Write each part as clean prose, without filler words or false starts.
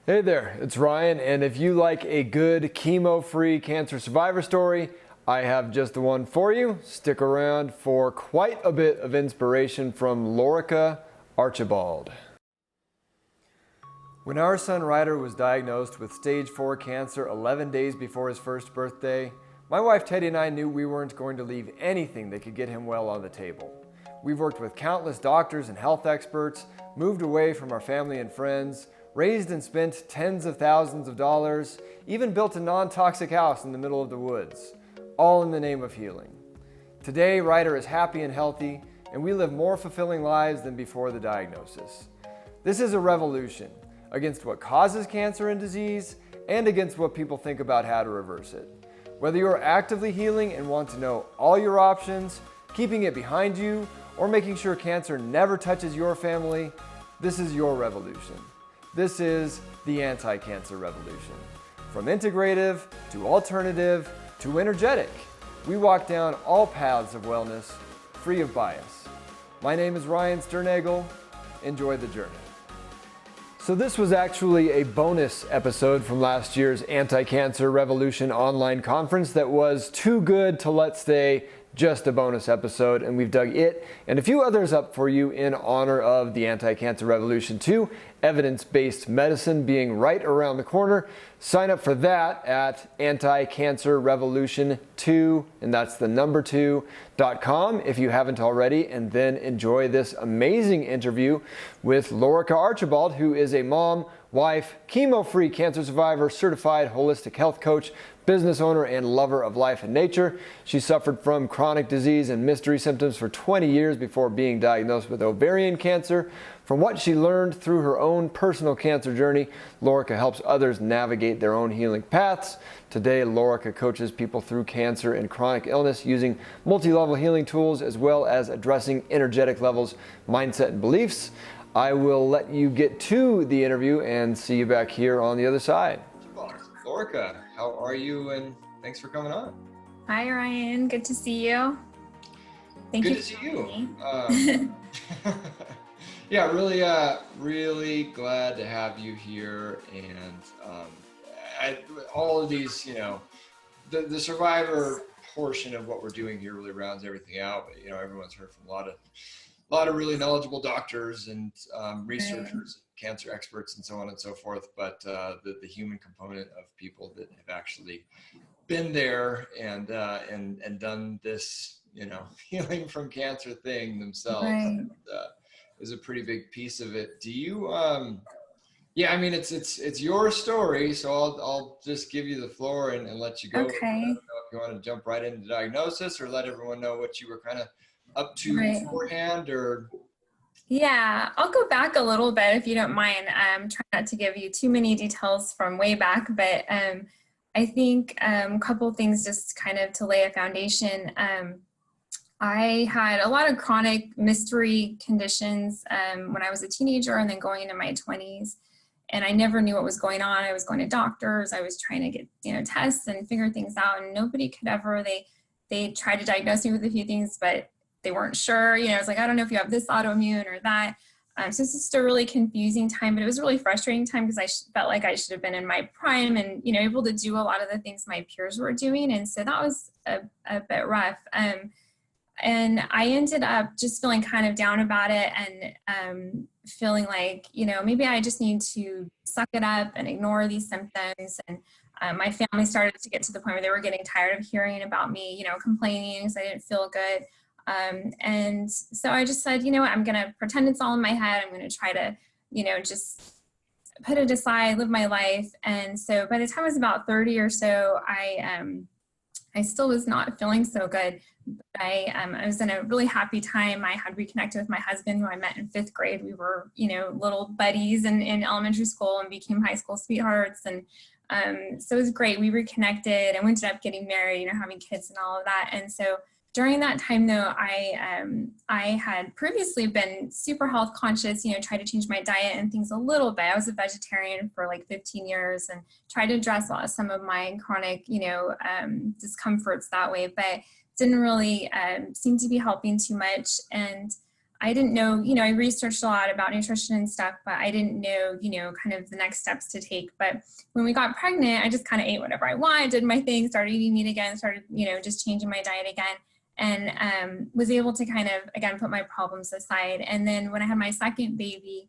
Hey there, it's Ryan, and if you like a good chemo-free cancer survivor story, I have just the one for you. Stick around for quite a bit of inspiration from Lorika Archibald. When our son Ryder was diagnosed with stage 4 cancer 11 days before his first birthday, my wife Teddy and I knew we weren't going to leave anything that could get him well on the table. We've worked with countless doctors and health experts, moved away from our family and friends, raised and spent tens of thousands of dollars, even built a non-toxic house in the middle of the woods, all in the name of healing. Today, Ryder is happy and healthy, and we live more fulfilling lives than before the diagnosis. This is a revolution against what causes cancer and disease, and against what people think about how to reverse it. Whether you're actively healing and want to know all your options, keeping it behind you, or making sure cancer never touches your family, this is your revolution. This is the anti-cancer revolution. From integrative to alternative to energetic, we walk down all paths of wellness, free of bias. My name is Ryan Sternagel. Enjoy the journey. So this was actually a bonus episode from last year's Anti-Cancer Revolution online conference that was too good to let stay just a bonus episode, and we've dug it and a few others up for you in honor of the Anti-Cancer Revolution 2, evidence-based medicine being right around the corner. Sign up for that at Anti-Cancer Revolution 2, and that's the number 2.com if you haven't already, and then enjoy this amazing interview with Lorika Archibald, who is a mom, wife, chemo-free cancer survivor, certified holistic health coach, business owner, and lover of life and nature. She suffered from chronic disease and mystery symptoms for 20 years before being diagnosed with ovarian cancer. From what she learned through her own personal cancer journey, Lorika helps others navigate their own healing paths. Today, Lorika coaches people through cancer and chronic illness using multi-level healing tools as well as addressing energetic levels, mindset, and beliefs. I will let you get to the interview and see you back here on the other side. Lorika, how are you? And thanks for coming on. Hi, Ryan. Good to see you. Thank you. Good to see you. Yeah, really glad to have you here. And all of these, the survivor portion of what we're doing here really rounds everything out. But everyone's heard from a lot of really knowledgeable doctors and researchers, cancer experts, and so on and so forth. But the human component of people that have actually been there and done this, healing from cancer thing themselves is a pretty big piece of it. Do you? Yeah, I mean, it's your story, so I'll just give you the floor and let you go. Okay. I don't know if you want to jump right into diagnosis or let everyone know what you were kind of up to beforehand, or yeah, I'll go back a little bit if you don't mind. Try not to give you too many details from way back, but I think a couple things just kind of to lay a foundation. I had a lot of chronic mystery conditions when I was a teenager and then going into my 20s, and I never knew what was going on. I was going to doctors, I was trying to get tests and figure things out, and nobody could ever. They tried to diagnose me with a few things, but they weren't sure. It's like, I don't know if you have this autoimmune or that. So it's just a really confusing time, but it was a really frustrating time because I felt like I should have been in my prime and, able to do a lot of the things my peers were doing. And so that was a bit rough. And I ended up just feeling kind of down about it and feeling like, maybe I just need to suck it up and ignore these symptoms. And my family started to get to the point where they were getting tired of hearing about me, complaining because I didn't feel good. And so I just said, I'm going to pretend it's all in my head. I'm going to try to, just put it aside, live my life. And so by the time I was about 30 or so, I still was not feeling so good. But I was in a really happy time. I had reconnected with my husband, who I met in 5th grade. We were, little buddies in elementary school and became high school sweethearts. And so it was great. We reconnected and we ended up getting married, having kids and all of that. And so during that time, though, I had previously been super health conscious, tried to change my diet and things a little bit. I was a vegetarian for like 15 years and tried to address some of my chronic, discomforts that way, but didn't really seem to be helping too much. And I didn't know, I researched a lot about nutrition and stuff, but I didn't know, kind of the next steps to take. But when we got pregnant, I just kind of ate whatever I wanted, did my thing, started eating meat again, started, just changing my diet again, and was able to kind of, again, put my problems aside. And then when I had my second baby,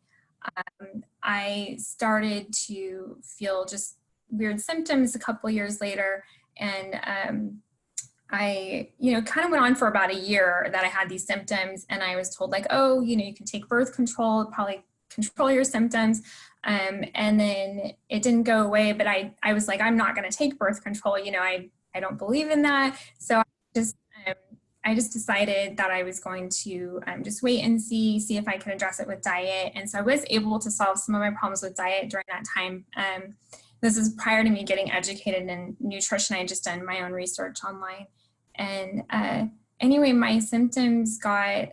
I started to feel just weird symptoms a couple years later. And I, kind of went on for about a year that I had these symptoms, and I was told like, oh, you can take birth control, probably control your symptoms. And then it didn't go away, but I was like, I'm not going to take birth control. I don't believe in that. So I just decided that I was going to just wait and see if I could address it with diet. And so I was able to solve some of my problems with diet during that time. This is prior to me getting educated in nutrition. I had just done my own research online. And anyway, my symptoms got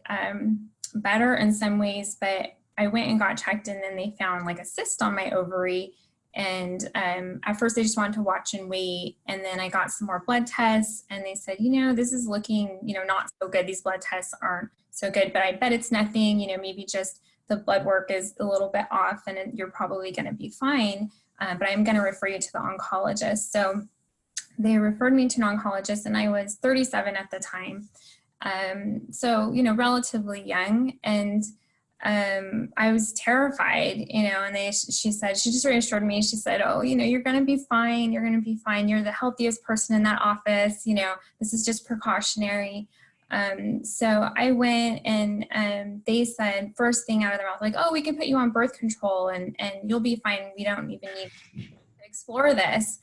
better in some ways, but I went and got checked, and then they found like a cyst on my ovary. And at first they just wanted to watch and wait. And then I got some more blood tests, and they said, this is looking, not so good. These blood tests aren't so good, but I bet it's nothing, maybe just the blood work is a little bit off, and you're probably going to be fine. But I'm going to refer you to the oncologist. So they referred me to an oncologist, and I was 37 at the time. So, relatively young, and I was terrified, and she just reassured me. She said, oh, you're going to be fine. You're going to be fine. You're the healthiest person in that office. This is just precautionary. So I went, and they said first thing out of their mouth, like, oh, we can put you on birth control and you'll be fine. We don't even need to explore this.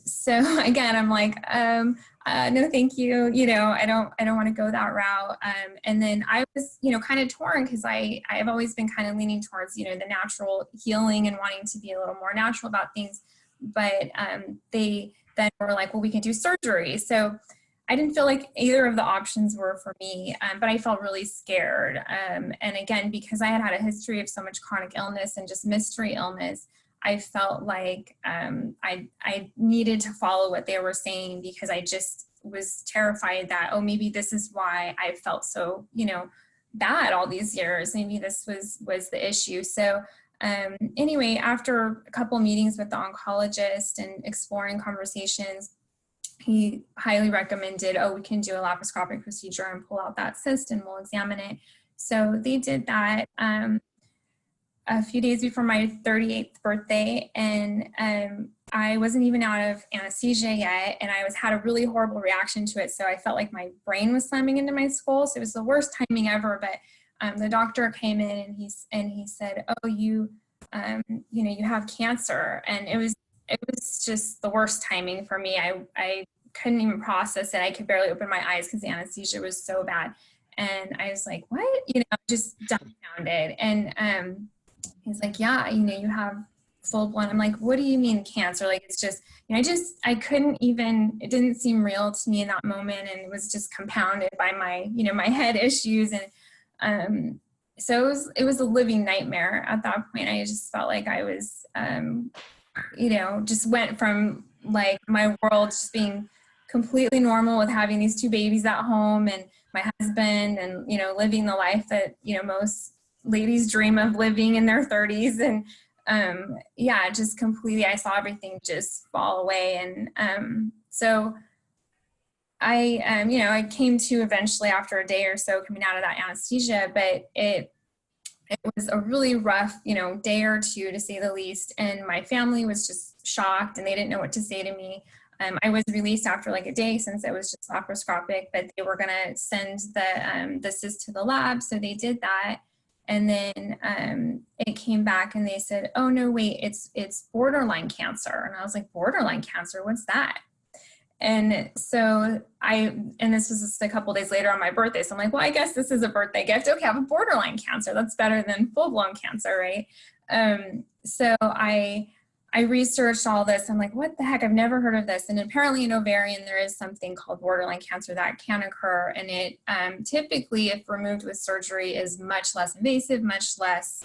So again, I'm like, no, thank you. I don't want to go that route. And then I was, kind of torn, because I've always been kind of leaning towards, the natural healing and wanting to be a little more natural about things. But they then were like, well, we can do surgery. So I didn't feel like either of the options were for me, but I felt really scared. And again, because I had a history of so much chronic illness and just mystery illness, I felt like I needed to follow what they were saying, because I just was terrified that, oh, maybe this is why I felt so, bad all these years. Maybe this was the issue. So anyway, after a couple meetings with the oncologist and exploring conversations, he highly recommended, oh, we can do a laparoscopic procedure and pull out that cyst, and we'll examine it. So they did that a few days before my 38th birthday, and I wasn't even out of anesthesia yet, and I had a really horrible reaction to it. So I felt like my brain was slamming into my skull. So it was the worst timing ever. But the doctor came in, and he said, oh, you have cancer. And it was just the worst timing for me. I couldn't even process it. I could barely open my eyes because the anesthesia was so bad. And I was like, what? Just dumbfounded. And he's like, yeah, you have full blown. I'm like, what do you mean cancer? Like, it's just, I couldn't even, it didn't seem real to me in that moment. And it was just compounded by my, my head issues. And so it was a living nightmare at that point. I just felt like I was, just went from like my world just being completely normal with having these two babies at home and my husband and, living the life that, most ladies dream of living in their 30s. And just completely, I saw everything just fall away. And so I came to eventually after a day or so coming out of that anesthesia, but it was a really rough, day or two, to say the least. And my family was just shocked, and they didn't know what to say to me. I was released after like a day, since it was just laparoscopic, but they were going to send the cyst to the lab. So they did that. And then it came back, and they said, oh, no, wait, it's borderline cancer. And I was like, borderline cancer? What's that? And so this was just a couple days later on my birthday. So I'm like, well, I guess this is a birthday gift. Okay, I have a borderline cancer. That's better than full-blown cancer, right? So I researched all this. I'm like, what the heck? I've never heard of this. And apparently in ovarian, there is something called borderline cancer that can occur. And it typically, if removed with surgery, is much less invasive, much less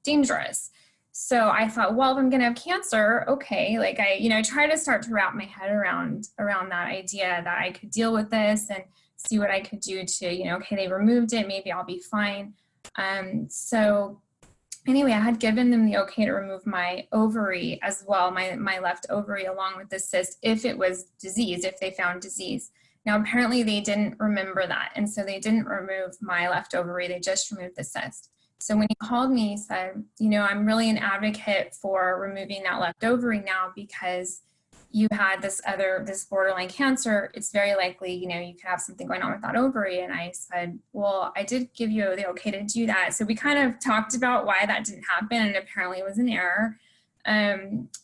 dangerous. So I thought, well, if I'm going to have cancer, okay. Like I try to start to wrap my head around that idea that I could deal with this. And see what I could do to, okay, they removed it, maybe I'll be fine. So anyway, I had given them the okay to remove my ovary as well, my left ovary along with the cyst, if it was disease, if they found disease. Now, apparently they didn't remember that. And so they didn't remove my left ovary, they just removed the cyst. So when he called me, he said, I'm really an advocate for removing that left ovary now because you had this borderline cancer. It's very likely, you could have something going on with that ovary. And I said, well, I did give you the okay to do that. So we kind of talked about why that didn't happen, and apparently it was an error.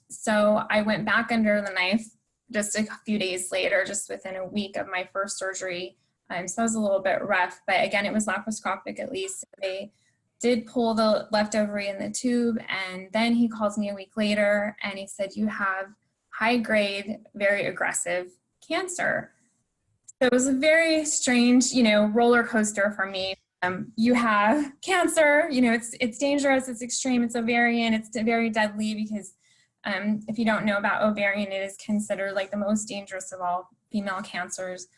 So I went back under the knife just a few days later, just within a week of my first surgery. So that was a little bit rough, but again, it was laparoscopic at least. They did pull the left ovary in the tube, and then he calls me a week later and he said, you have high grade, very aggressive cancer. So it was a very strange, roller coaster for me. You have cancer, it's dangerous, it's extreme, it's ovarian, it's very deadly because if you don't know about ovarian, it is considered like the most dangerous of all female cancers.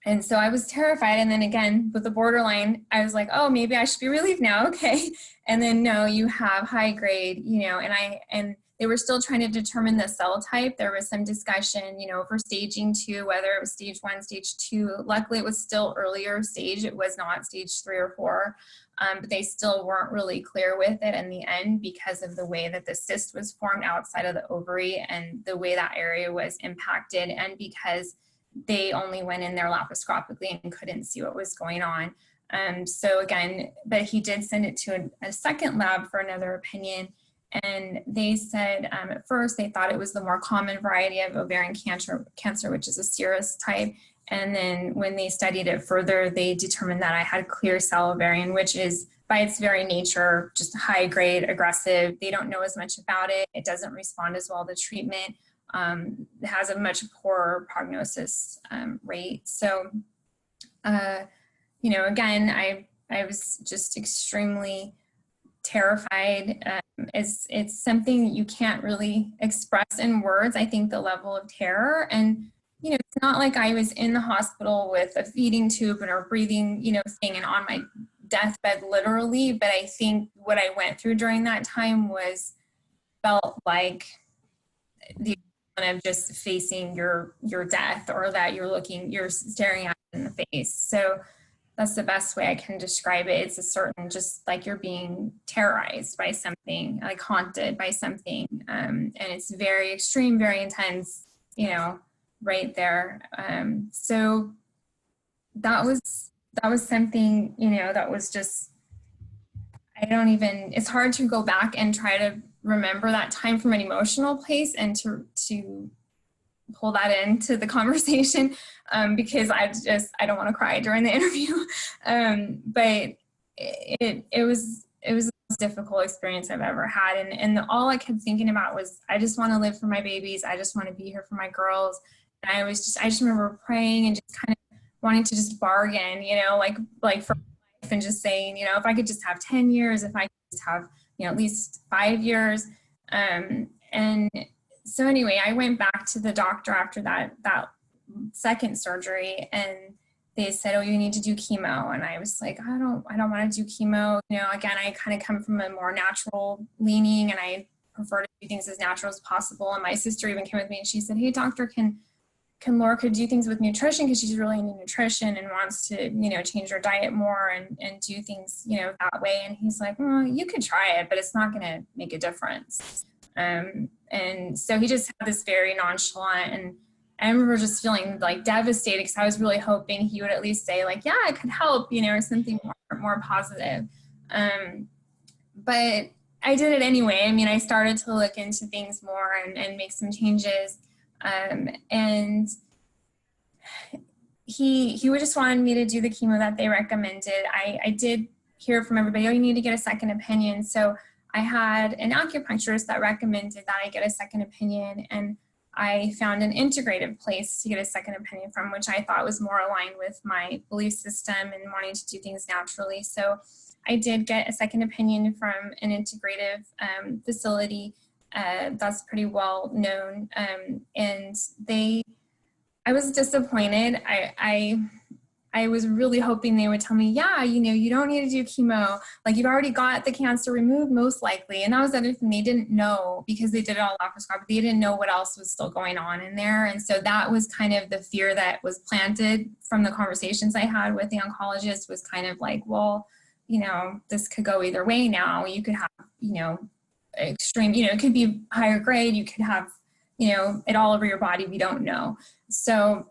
And so I was terrified. And then again, with the borderline, I was like, oh, maybe I should be relieved now. Okay. And then no, you have high grade, and they were still trying to determine the cell type. There was some discussion, for staging 2, whether it was stage 1, stage 2. Luckily, it was still earlier stage. It was not stage 3 or 4, but they still weren't really clear with it in the end because of the way that the cyst was formed outside of the ovary and the way that area was impacted, and because they only went in there laparoscopically and couldn't see what was going on. So again, but he did send it to a second lab for another opinion. And they said at first they thought it was the more common variety of ovarian cancer, which is a serous type. And then when they studied it further, they determined that I had clear cell ovarian, which is by its very nature, just high grade, aggressive. They don't know as much about it. It doesn't respond as well to treatment. It has a much poorer prognosis rate. So, again, I was just extremely terrified. It's something you can't really express in words, I think, the level of terror. And, it's not like I was in the hospital with a feeding tube and or breathing, thing and on my deathbed literally, but I think what I went through during that time felt like the of just facing your death, or that you're staring at it in the face. So that's the best way I can describe it. It's a certain, just like you're being terrorized by something, like haunted by something. And it's very extreme, very intense, right there. So that was something, that was just, it's hard to go back and try to remember that time from an emotional place and to pull that into the conversation, because I don't want to cry during the interview. But it was the most difficult experience I've ever had. And all I kept thinking about was, I just want to live for my babies. I just want to be here for my girls. And I just remember praying and just kind of wanting to just bargain, like for life, and just saying, if I could just have 10 years, if I could just have, at least 5 years. And so anyway, I went back to the doctor after that second surgery, and they said, oh, you need to do chemo. And I was like, I don't want to do chemo. Again, I kind of come from a more natural leaning, and I prefer to do things as natural as possible. And my sister even came with me and she said, hey, doctor, can Lorika do things with nutrition? Because she's really into nutrition and wants to, change her diet more and do things, that way. And he's like, well, you could try it, but it's not going to make a difference. And so he just had this very nonchalant, and I remember just feeling like devastated because I was really hoping he would at least say like, yeah, it could help, or something more positive. But I did it anyway. I started to look into things more and make some changes. And he would just wanted me to do the chemo that they recommended. I did hear from everybody, oh, you need to get a second opinion. So I had an acupuncturist that recommended that I get a second opinion, and I found an integrative place to get a second opinion from, which I thought was more aligned with my belief system and wanting to do things naturally. So I did get a second opinion from an integrative facility that's pretty well known, and they I was disappointed. I was really hoping they would tell me, yeah, you know, you don't need to do chemo. Like, you've already got the cancer removed, most likely. And that was the other thing they didn't know, because they did it all laparoscopic. They didn't know what else was still going on in there. And so that was kind of the fear that was planted from the conversations I had with the oncologist, was kind of like, well, you know, this could go either way now. You could have, you know, extreme, you know, it could be higher grade. You could have, you know, it all over your body. We don't know. So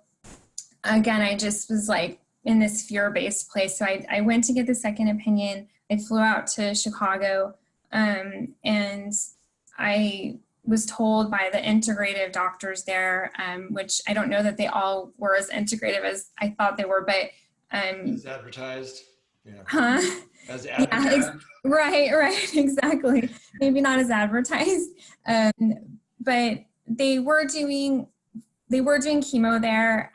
again, I just was like, in this fear-based place. So I went to get the second opinion. I flew out to Chicago, and I was told by the integrative doctors there, which I don't know that they all were as integrative as I thought they were, but As advertised. Yeah. Huh? As advertised. Yeah, right, exactly. Maybe not as advertised, but they were doing chemo there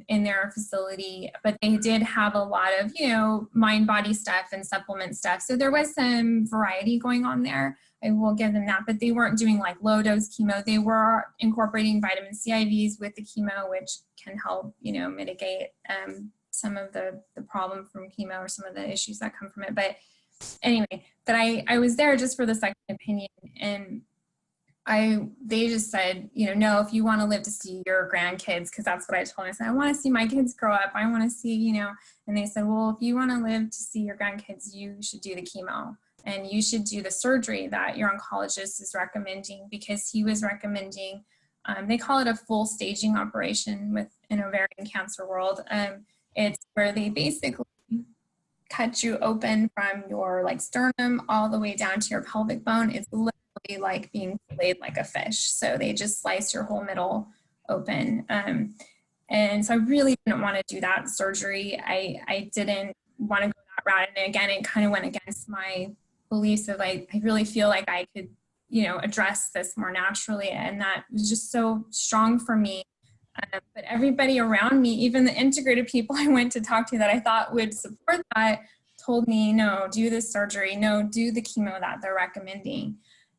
in their facility, but they did have a lot of, you know, mind body stuff and supplement stuff. So there was some variety going on there. I will give them that, but they weren't doing like low dose chemo. They were incorporating vitamin C IVs with the chemo, which can help, you know, mitigate some of the problem from chemo or some of the issues that come from it. But anyway, but I was there just for the second opinion, and they just said, you know, no, if you want to live to see your grandkids, because that's what I told them. I said, I want to see my kids grow up. I want to see, you know, and they said, well, if you want to live to see your grandkids, you should do the chemo, and you should do the surgery that your oncologist is recommending, because he was recommending, they call it a full staging operation within ovarian cancer world. It's where they basically cut you open from your like sternum all the way down to your pelvic bone. It's literally like being filleted like a fish. So they just slice your whole middle open. And so I really didn't want to do that surgery. I didn't want to go that route. And again, it kind of went against my beliefs of like, I really feel like I could, you know, address this more naturally. And that was just so strong for me. But everybody around me, even the integrated people I went to talk to that I thought would support that, told me, no, do this surgery, no, do the chemo that they're recommending.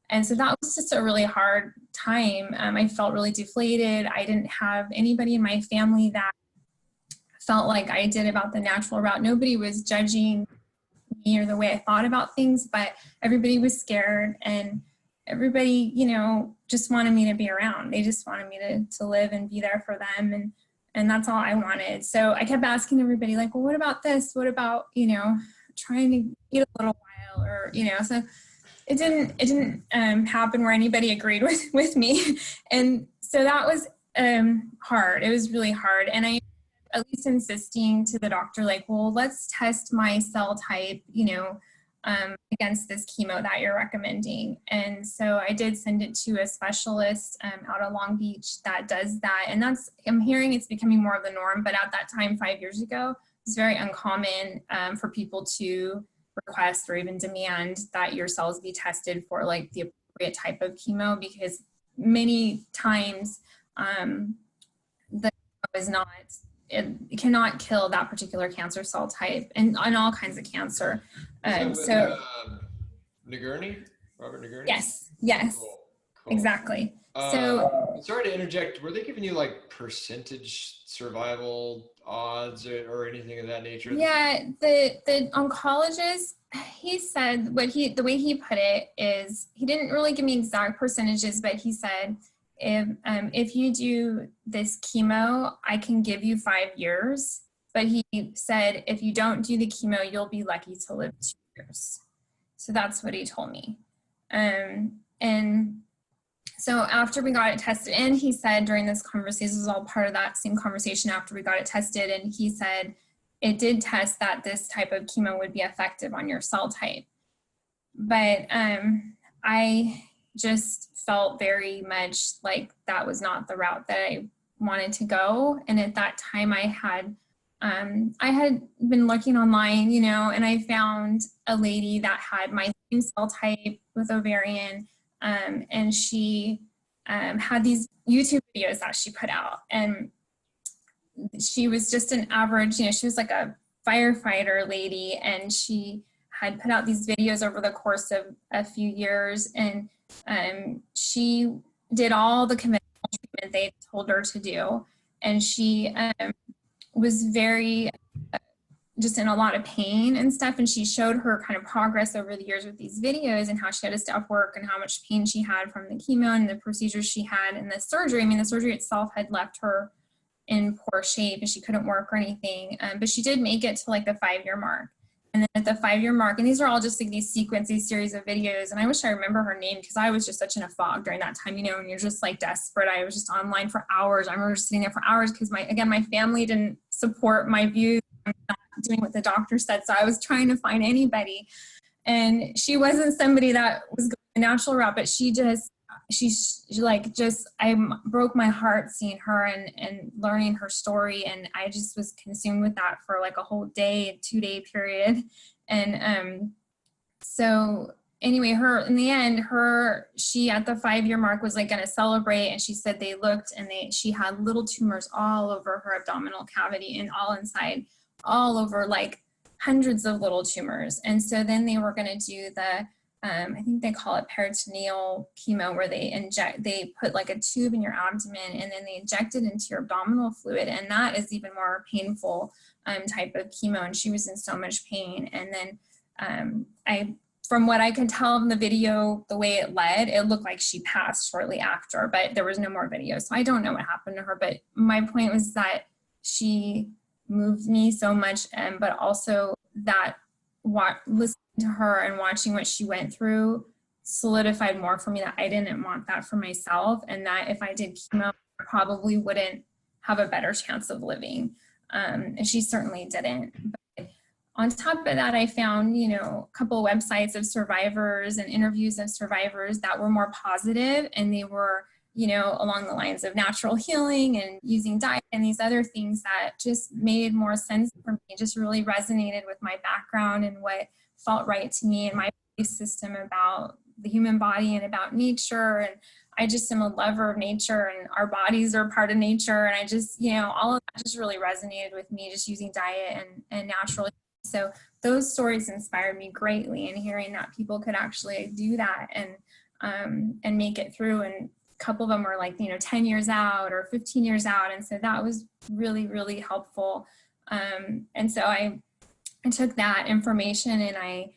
And so that was just a really hard time. I felt really deflated. I didn't have anybody in my family that felt like I did about the natural route. Nobody was judging me or the way I thought about things, but everybody was scared, and everybody, you know, just wanted me to be around. They just wanted me to live and be there for them. And that's all I wanted. So I kept asking everybody like, well, what about this? What about, you know, trying to eat a little while, or, you know, so it didn't happen where anybody agreed with me. And so that was hard. It was really hard. And I at least insisting to the doctor, like, well, let's test my cell type, you know, against this chemo that you're recommending. And so I did send it to a specialist out of Long Beach that does that. And that's, I'm hearing it's becoming more of the norm, but at that time, 5 years ago, it's very uncommon for people to request or even demand that your cells be tested for like the appropriate type of chemo, because many times the chemo is not, it cannot kill that particular cancer cell type, and on all kinds of cancer. So Nagourney? Robert Nagourney? yes, Cool. exactly. So sorry to interject. Were they giving you like percentage survival odds or anything of that nature? yeah, the oncologist, he said the way he put it is, he didn't really give me exact percentages, but he said, if you do this chemo, I can give you 5 years. But he said, if you don't do the chemo, you'll be lucky to live 2 years. So that's what he told me. And so after we got it tested, and he said during this conversation, this was all part of that same conversation after we got it tested, and he said it did test that this type of chemo would be effective on your cell type. But I just felt very much like that was not the route that I wanted to go. And at that time I had been looking online, you know, and I found a lady that had my same cell type with ovarian, and she had these YouTube videos that she put out, and she was just an average, you know, she was like a firefighter lady, and she had put out these videos over the course of a few years, and she did all the conventional treatment they told her to do. and she was very just in a lot of pain and stuff. And she showed her kind of progress over the years with these videos and how she had to stop work and how much pain she had from the chemo and the procedures she had and the surgery. I mean, the surgery itself had left her in poor shape and she couldn't work or anything. But she did make it to like the 5-year mark. And then at the 5-year mark, and these are all just like these series of videos. And I wish I remember her name because I was just such in a fog during that time, you know, and you're just like desperate. I was just online for hours. I remember just sitting there for hours because my family didn't support my views. I'm not doing what the doctor said. So I was trying to find anybody. And she wasn't somebody that was going the natural route, but I broke my heart seeing her and learning her story. And I just was consumed with that for like a whole day, 2-day period. And so anyway, in the end, she at the 5-year mark was like going to celebrate. And she said they looked and she had little tumors all over her abdominal cavity and all inside, all over, like hundreds of little tumors. And so then they were going to do the I think they call it peritoneal chemo, where they put like a tube in your abdomen and then they inject it into your abdominal fluid. And that is even more painful type of chemo. And she was in so much pain. And then from what I could tell in the video, the way it led, it looked like she passed shortly after, but there was no more video. So I don't know what happened to her, but my point was that she moved me so much, but also that listening to her and watching what she went through solidified more for me that I didn't want that for myself, and that if I did chemo, I probably wouldn't have a better chance of living. And she certainly didn't. But on top of that, I found, a couple of websites of survivors and interviews of survivors that were more positive, and they were, along the lines of natural healing and using diet and these other things that just made more sense for me, just really resonated with my background and what felt right to me and my belief system about the human body and about nature. And I just am a lover of nature, and our bodies are part of nature. And I just, all of that just really resonated with me, just using diet and natural. So those stories inspired me greatly, and hearing that people could actually do that and make it through. And a couple of them were like, 10 years out or 15 years out. And so that was really, really helpful. And so I took that information and I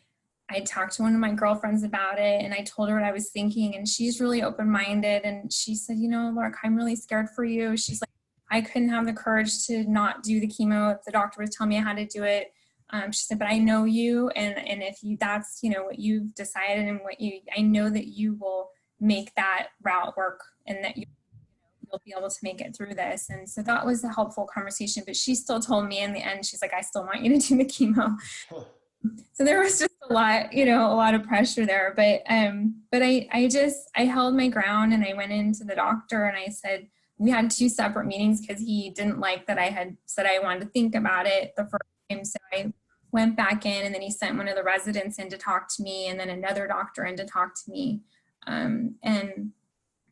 talked to one of my girlfriends about it, and I told her what I was thinking, and she's really open-minded. And she said, Lorika, I'm really scared for you. She's like, I couldn't have the courage to not do the chemo if the doctor was telling me I had to do it. She said, but I know you, and if that's, what you've decided and I know that you will make that route work, and that you'll be able to make it through this. And so that was a helpful conversation, but she still told me in the end, she's like, I still want you to do the chemo. So there was just a lot of pressure there, but I held my ground, and I went into the doctor and I said, we had 2 separate meetings because he didn't like that I had said I wanted to think about it the first time. So I went back in, and then he sent one of the residents in to talk to me, and then another doctor in to talk to me. And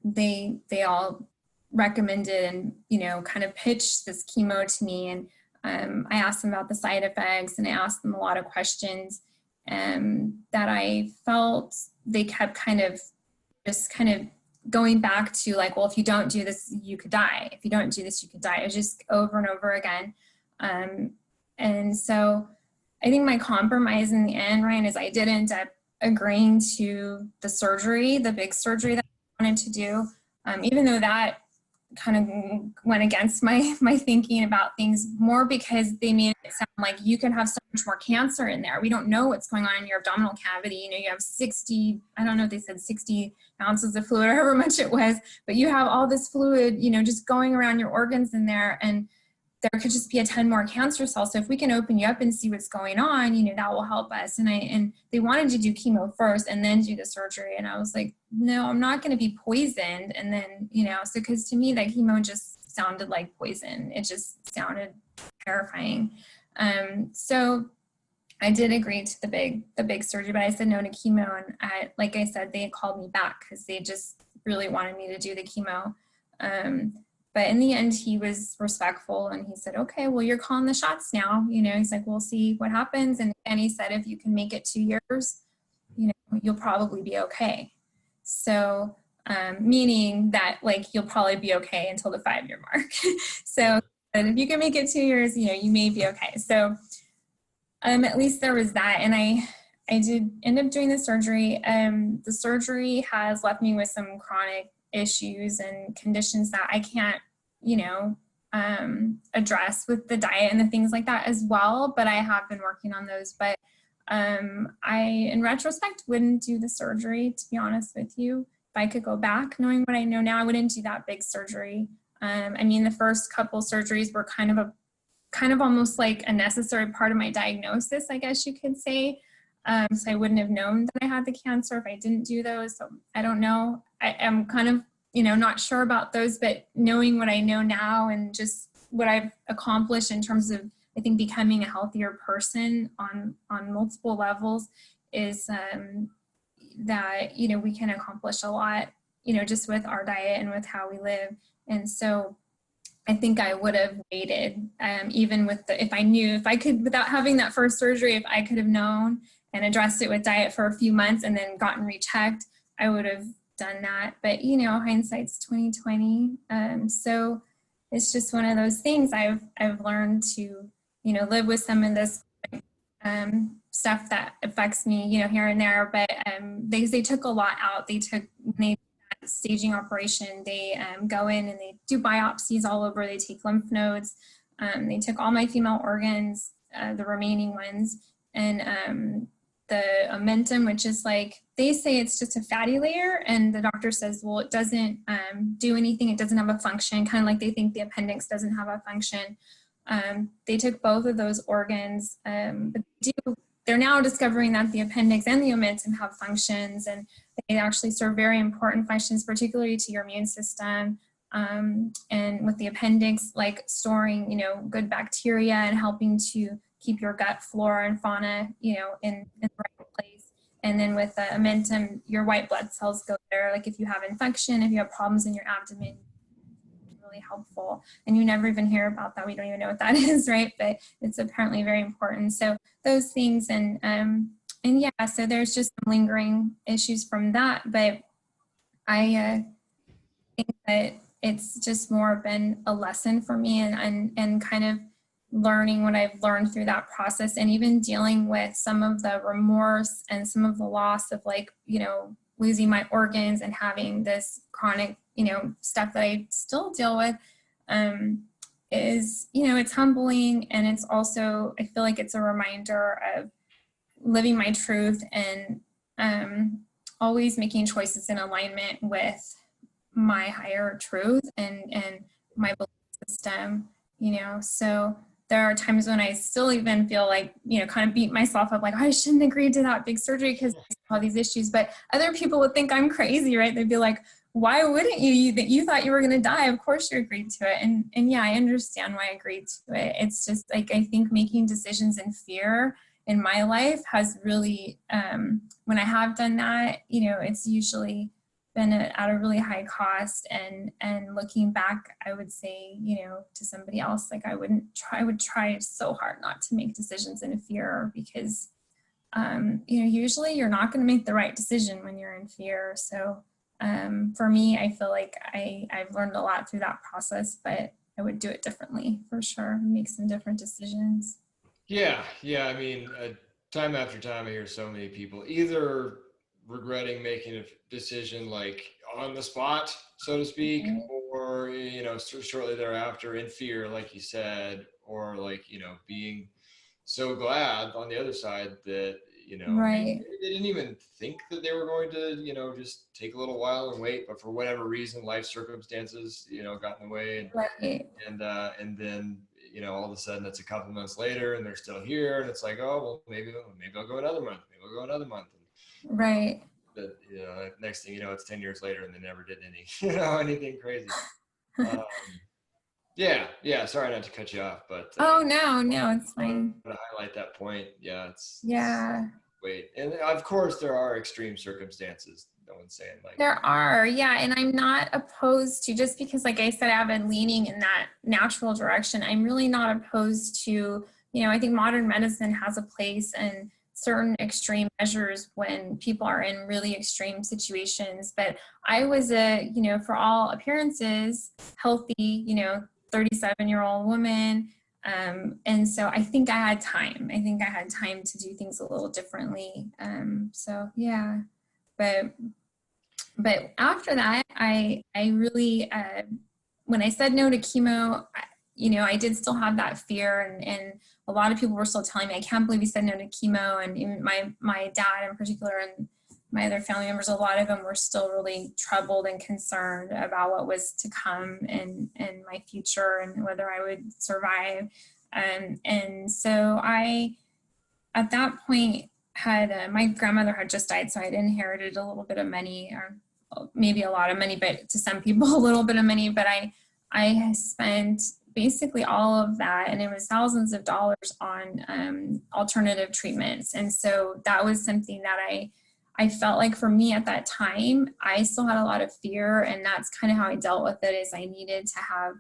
they all recommended and, kind of pitched this chemo to me. And I asked them about the side effects, and I asked them a lot of questions that I felt they kept kind of going back to, like, well, if you don't do this, you could die. If you don't do this, you could die. It was just over and over again. And so I think my compromise in the end, Ryan, is I did end up agreeing to the surgery, the big surgery that I wanted to do, even though that kind of went against my thinking about things, more because they made it sound like you can have so much more cancer in there. We don't know what's going on in your abdominal cavity. You have 60, I don't know if they said 60 ounces of fluid or however much it was, but you have all this fluid, just going around your organs in there, and there could just be a ton more cancer cells. So if we can open you up and see what's going on, that will help us. And they wanted to do chemo first and then do the surgery. And I was like, no, I'm not going to be poisoned. And then, so because to me that chemo just sounded like poison. It just sounded terrifying. So I did agree to the big surgery, but I said no to chemo. And like I said, they had called me back because they just really wanted me to do the chemo. But in the end, he was respectful, and he said, okay, well, you're calling the shots now. He's like, we'll see what happens. And he said, if you can make it 2 years, you'll probably be okay. So meaning that like you'll probably be okay until the 5-year mark. So and if you can make it 2 years, you know, you may be okay. So at least there was that. And I did end up doing the surgery. The surgery has left me with some chronic issues and conditions that I can't, you know, address with the diet and the things like that as well. But I have been working on those. But I, in retrospect, wouldn't do the surgery, to be honest with you. If I could go back, knowing what I know now, I wouldn't do that big surgery. I mean, the first couple surgeries were kind of almost like a necessary part of my diagnosis, I guess you could say. So I wouldn't have known that I had the cancer if I didn't do those. So I don't know. I am kind of, you know, not sure about those, but knowing what I know now and just what I've accomplished in terms of, I think, becoming a healthier person on multiple levels is that, you know, we can accomplish a lot, you know, just with our diet and with how we live. And so I think I would have waited, even with if I knew, if I could, without having that first surgery, if I could have known and addressed it with diet for a few months and then gotten rechecked, I would have done that. But, you know, hindsight's 2020. So it's just one of those things. I've learned to, you know, live with some of this stuff that affects me, you know, here and there. But they took a lot out. They staging operation, they go in and they do biopsies all over. They take lymph nodes. They took all my female organs, the remaining ones, and the omentum, which is like, they say it's just a fatty layer, and the doctor says, well, it doesn't do anything. It doesn't have a function, kind of like they think the appendix doesn't have a function. They took both of those organs, but they're now discovering that the appendix and the omentum have functions, and they actually serve very important functions, particularly to your immune system. And with the appendix, like storing, you know, good bacteria and helping to keep your gut flora and fauna, you know, in the right place. And then with the omentum, your white blood cells go there. Like if you have infection, if you have problems in your abdomen, really helpful. And you never even hear about that. We don't even know what that is, right? But it's apparently very important. So those things, and yeah, so there's just some lingering issues from that. But I think that it's just more been a lesson for me, and kind of learning what I've learned through that process, and even dealing with some of the remorse and some of the loss of, like, you know, losing my organs and having this chronic, you know, stuff that I still deal with, is, you know, it's humbling. And it's also, I feel like it's a reminder of living my truth and always making choices in alignment with my higher truth and my belief system, you know. So there are times when I still even feel like, you know, kind of beat myself up, like, oh, I shouldn't agree to that big surgery because I all these issues. But other people would think I'm crazy, right? They'd be like, why wouldn't you? That you thought you were going to die. Of course you agreed to it. And yeah, I understand why I agreed to it. It's just like, I think making decisions in fear in my life has really, when I have done that, you know, it's usually been at a really high cost. And looking back, I would say, you know, to somebody else, like I would try so hard not to make decisions in fear, because, you know, usually you're not going to make the right decision when you're in fear. So for me, I feel like I've learned a lot through that process, but I would do it differently for sure, make some different decisions. Yeah. I mean, time after time, I hear so many people either regretting making a decision like on the spot, so to speak, or, you know, shortly thereafter in fear, like you said, or like, you know, being so glad on the other side that, you know, right. they didn't even think that they were going to, you know, just take a little while and wait, but for whatever reason, life circumstances, you know, got in the way, Right. and then, you know, all of a sudden it's a couple months later and they're still here, and it's like, oh, well, maybe I'll go another month, Right. but, you know, next thing you know, it's 10 years later and they never did any, you know, anything crazy. Yeah. Sorry not to cut you off, but Oh, no, it's fine. to highlight that point. Yeah, Yeah. wait, and of course there are extreme circumstances. No one's saying like There are, yeah, and I'm not opposed to, just because, like I said, I've been leaning in that natural direction. I'm really not opposed to, you know, I think modern medicine has a place, and certain extreme measures when people are in really extreme situations. But I was a, you know, for all appearances, healthy, you know, 37-year-old woman. And so I think I had time. I think I had time to do things a little differently. So yeah, but after that, I really, when I said no to chemo, you know, I did still have that fear, and a lot of people were still telling me, I can't believe you said no to chemo. And even my dad in particular, and my other family members, a lot of them were still really troubled and concerned about what was to come in my future and whether I would survive. And so I, at that point, had my grandmother had just died, so I'd inherited a little bit of money, or maybe a lot of money, but to some people a little bit of money. But I spent basically all of that, and it was thousands of dollars on alternative treatments. And so that was something that I felt like, for me at that time, I still had a lot of fear, and that's kind of how I dealt with it. Is I needed to have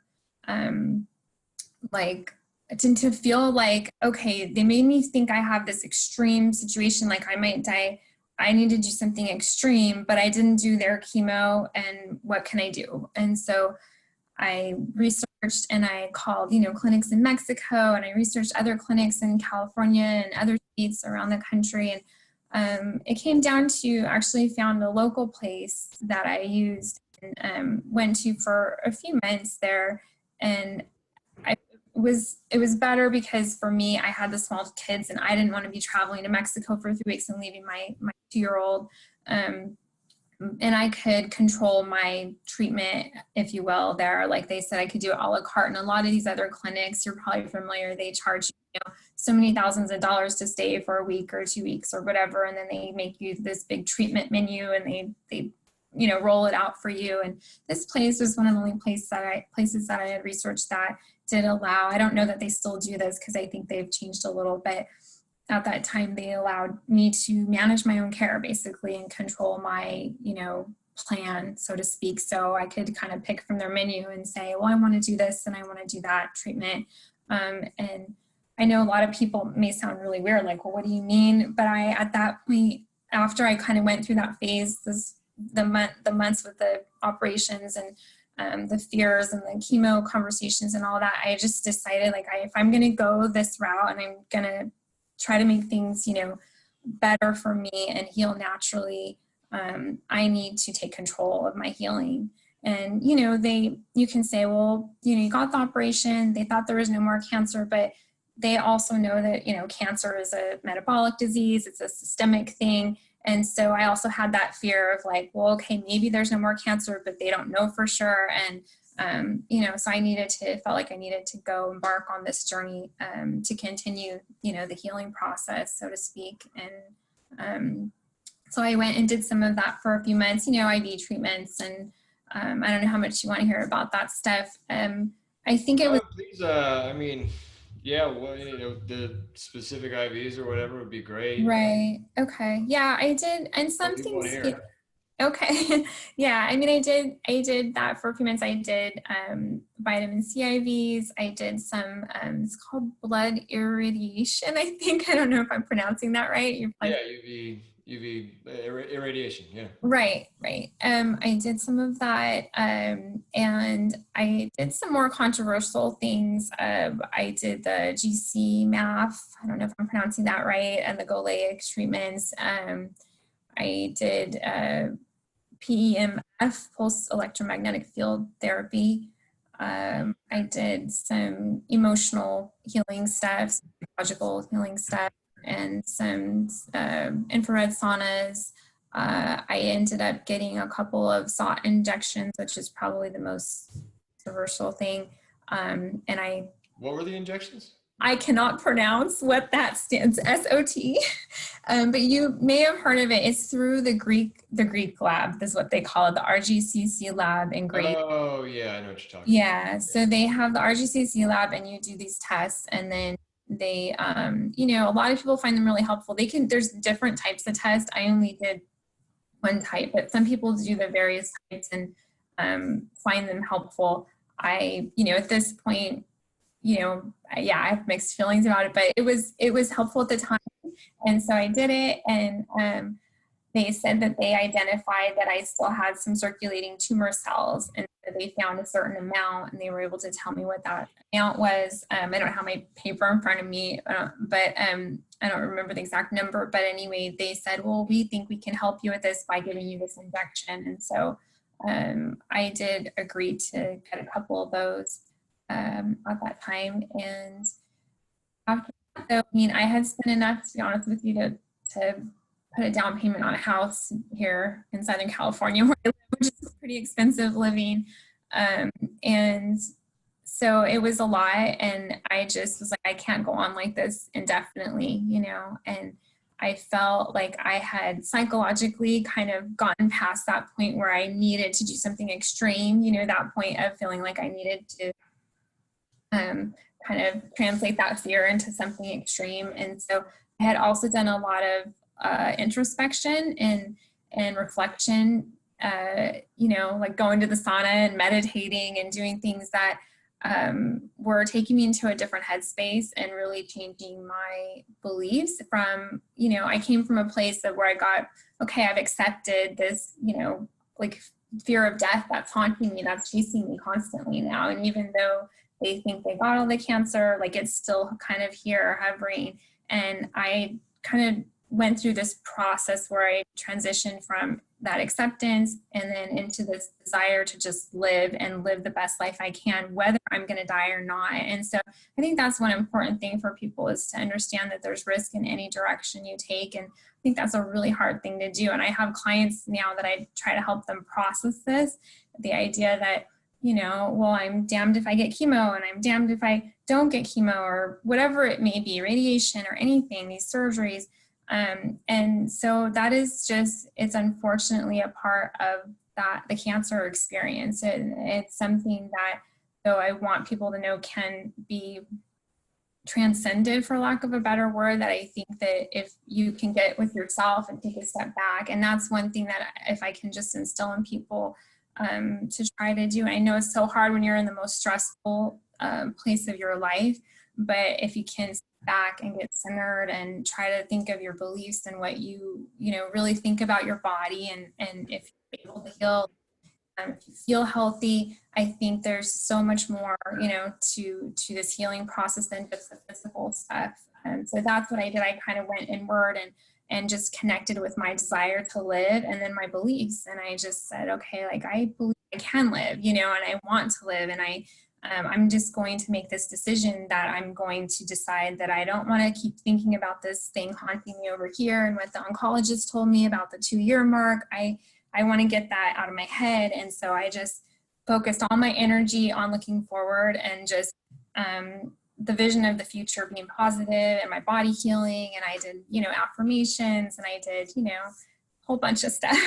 like to feel like, okay, they made me think I have this extreme situation, like I might die. I need to do something extreme, but I didn't do their chemo, and what can I do? And so I researched, and I called, you know, clinics in Mexico, and I researched other clinics in California and other states around the country. And it came down to actually found a local place that I used and went to for a few months there. And it was better because for me, I had the small kids, and I didn't want to be traveling to Mexico for 3 weeks and leaving my 2-year-old. And I could control my treatment, if you will, there. Like they said, I could do it a la carte. And a lot of these other clinics, you're probably familiar, they charge, you know, so many thousands of dollars to stay for a week or 2 weeks or whatever. And then they make you this big treatment menu, and they you know, roll it out for you. And this place was one of the only places that I had researched that did allow. I don't know that they still do this, because I think they've changed a little, but at that time they allowed me to manage my own care basically and control my, you know, plan, so to speak. So I could kind of pick from their menu and say, well, I want to do this and I want to do that treatment. And I know a lot of people may sound really weird, like, well, what do you mean? But at that point, after I kind of went through that phase, the months with the operations and the fears and the chemo conversations and all that, I just decided, like, if I'm going to go this route and I'm going to try to make things, you know, better for me and heal naturally, I need to take control of my healing. And, you know, you can say, well, you know, you got the operation, they thought there was no more cancer, but they also know that, you know, cancer is a metabolic disease, it's a systemic thing. And so I also had that fear of like, well, okay, maybe there's no more cancer, but they don't know for sure. And, you know, so felt like I needed to go embark on this journey to continue, you know, the healing process, so to speak. And so I went and did some of that for a few months, you know, IV treatments. And I don't know how much you want to hear about that stuff. I think it was. Please, I mean, yeah, well, you know, the specific IVs or whatever would be great. Right. Okay. Yeah, I did. And some things. Okay. Yeah. I mean, I did that for a few months. I did vitamin C IVs. I did some, it's called blood irradiation. I think, I don't know if I'm pronouncing that right. Yeah, UV irradiation. Yeah. Right. I did some of that. And I did some more controversial things. I did the GC-MAF. I don't know if I'm pronouncing that right. And the Goleic treatments. I did PEMF, pulse electromagnetic field therapy. I did some emotional healing stuff, psychological healing stuff, and some infrared saunas. I ended up getting a couple of SOT injections, which is probably the most controversial thing. What were the injections? I cannot pronounce what that stands, SOT, but you may have heard of it. It's through the Greek lab, is what they call it, the RGCC lab in Greece. Oh yeah, I know what you're talking about. Yeah, so they have the RGCC lab, and you do these tests, and then they, you know, a lot of people find them really helpful. There's different types of tests. I only did one type, but some people do the various types and find them helpful. You know, at this point, you know, yeah, I have mixed feelings about it, but it was helpful at the time. And so I did it, and they said that they identified that I still had some circulating tumor cells, and they found a certain amount, and they were able to tell me what that amount was. I don't have my paper in front of me, but I don't remember the exact number. But anyway, they said, well, we think we can help you with this by giving you this injection. And so I did agree to get a couple of those at that time. And after that, though, I mean, I had spent enough, to be honest with you, to put a down payment on a house here in Southern California, where I live, which is pretty expensive living. And so it was a lot, and I just was like, I can't go on like this indefinitely, you know, and I felt like I had psychologically kind of gotten past that point where I needed to do something extreme, you know, that point of feeling like I needed to kind of translate that fear into something extreme. And so I had also done a lot of introspection and reflection, you know, like going to the sauna and meditating and doing things that were taking me into a different headspace and really changing my beliefs from, you know, I came from a place of where I got, okay, I've accepted this, you know, like fear of death that's haunting me, that's chasing me constantly now. And even though they think they got all the cancer, like it's still kind of here hovering. And I kind of went through this process where I transitioned from that acceptance and then into this desire to just live and live the best life I can, whether I'm going to die or not. And so I think that's one important thing for people, is to understand that there's risk in any direction you take. And I think that's a really hard thing to do. And I have clients now that I try to help them process this, the idea that, you know, well, I'm damned if I get chemo and I'm damned if I don't get chemo, or whatever it may be, radiation or anything, these surgeries. And so that is just, it's unfortunately a part of that, the cancer experience. And it's something that, though I want people to know, can be transcended, for lack of a better word, that I think that if you can get with yourself and take a step back, and that's one thing that if I can just instill in people to try to do. And I know it's so hard when you're in the most stressful place of your life, but if you can step back and get centered and try to think of your beliefs and what you know, really think about your body, and if you're able to heal, if you feel healthy, I think there's so much more, you know, to this healing process than just the physical stuff. And so that's what I did. I kind of went inward and just connected with my desire to live, and then my beliefs. And I just said, okay, like I believe I can live, you know, and I want to live. And I'm just going to make this decision that I'm going to decide that I don't want to keep thinking about this thing haunting me over here and what the oncologist told me about the 2-year mark. I want to get that out of my head. And so I just focused all my energy on looking forward and just the vision of the future being positive and my body healing. And I did, you know, affirmations, and I did, you know, a whole bunch of stuff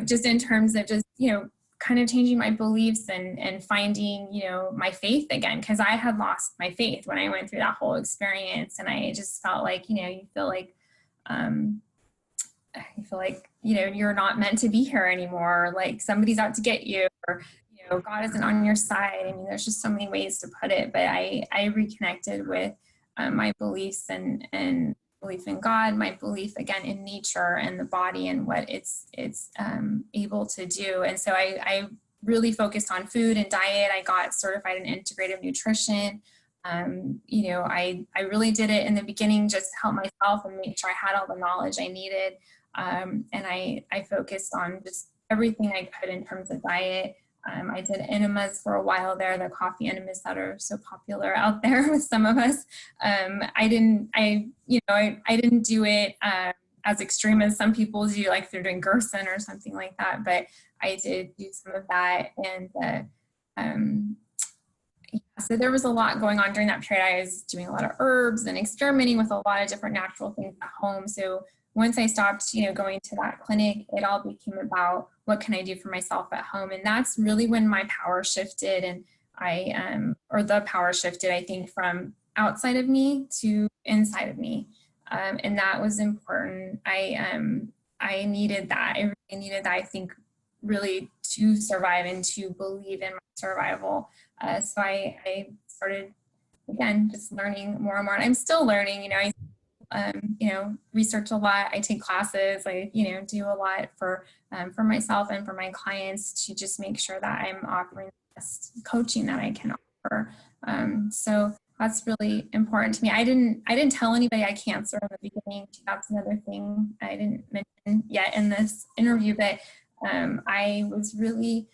just in terms of just, you know, kind of changing my beliefs and finding, you know, my faith again, because I had lost my faith when I went through that whole experience. And I just felt like, you know, you feel like, you know, you're not meant to be here anymore. Like somebody's out to get you, or, you know, God isn't on your side. I mean, there's just so many ways to put it, but I reconnected with my beliefs and belief in God, my belief again in nature and the body and what it's able to do. And so I really focused on food and diet. I got certified in integrative nutrition. You know, I really did it in the beginning just to help myself and make sure I had all the knowledge I needed. And I focused on just everything I could in terms of diet. I did enemas for a while there, the coffee enemas that are so popular out there with some of us. I didn't do it as extreme as some people do, like they're doing Gerson or something like that, but I did do some of that. And so there was a lot going on during that period. I was doing a lot of herbs and experimenting with a lot of different natural things at home. So once I stopped, you know, going to that clinic, it all became about what can I do for myself at home. And that's really when my power shifted, and the power shifted, I think, from outside of me to inside of me. And that was important. I needed that. I really needed that, I think, really to survive and to believe in my survival. So I started, again, just learning more and more. And I'm still learning, you know, I research a lot. I take classes. I, do a lot for myself and for my clients to just make sure that I'm offering the best coaching that I can offer. So that's really important to me. I didn't tell anybody I had cancer in the beginning. That's another thing I didn't mention yet in this interview, but I was really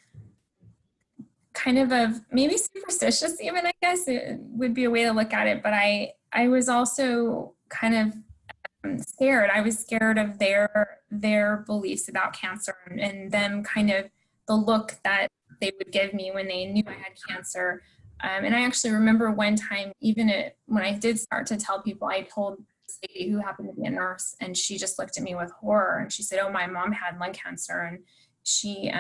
kind of maybe superstitious even, I guess it would be a way to look at it. But I was also kind of scared. I was scared of their beliefs about cancer and them kind of the look that they would give me when they knew I had cancer. And I actually remember one time, even when I did start to tell people, I told this lady who happened to be a nurse, and she just looked at me with horror, and she said, "Oh, my mom had lung cancer, and she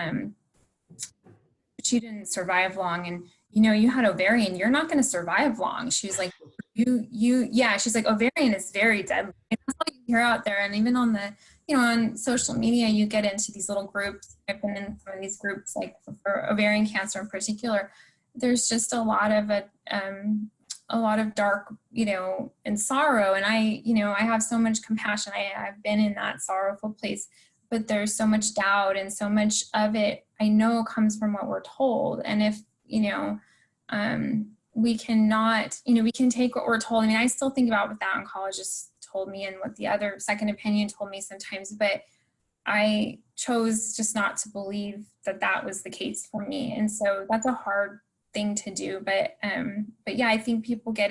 didn't survive long, and you had ovarian, you're not going to survive long." She was like, yeah, she's like, ovarian is very deadly. And that's all you hear out there. And even on the, on social media, you get into these little groups. I've been in some of these groups, like for ovarian cancer in particular. There's just a lot of dark, and sorrow. And I have so much compassion. I've been in that sorrowful place, but there's so much doubt, and so much of it I know comes from what we're told. And if, we cannot, we can take what we're told. I mean, I still think about what that oncologist told me and what the other second opinion told me sometimes, but I chose just not to believe that that was the case for me. And so that's a hard thing to do. But yeah, I think people get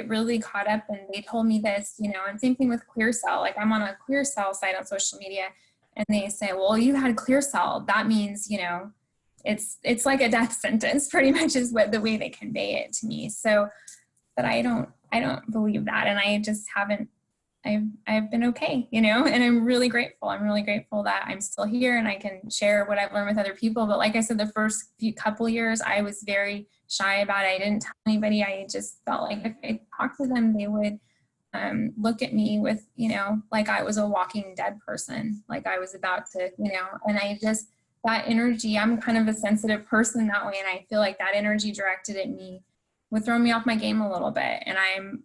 really caught up, and they told me this, and same thing with clear cell. Like, I'm on a clear cell site on social media, and they say, well, you had clear cell. That means, it's like a death sentence, pretty much is what the way they convey it to me. So, but I don't believe that. And I just haven't, I've been okay, and I'm really grateful. I'm really grateful that I'm still here and I can share what I've learned with other people. But like I said, the first couple years, I was very shy about it. I didn't tell anybody. I just felt like if I talked to them, they would look at me with, like I was a walking dead person, like I was about to, and I just, that energy, I'm kind of a sensitive person that way. And I feel like that energy directed at me would throw me off my game a little bit. And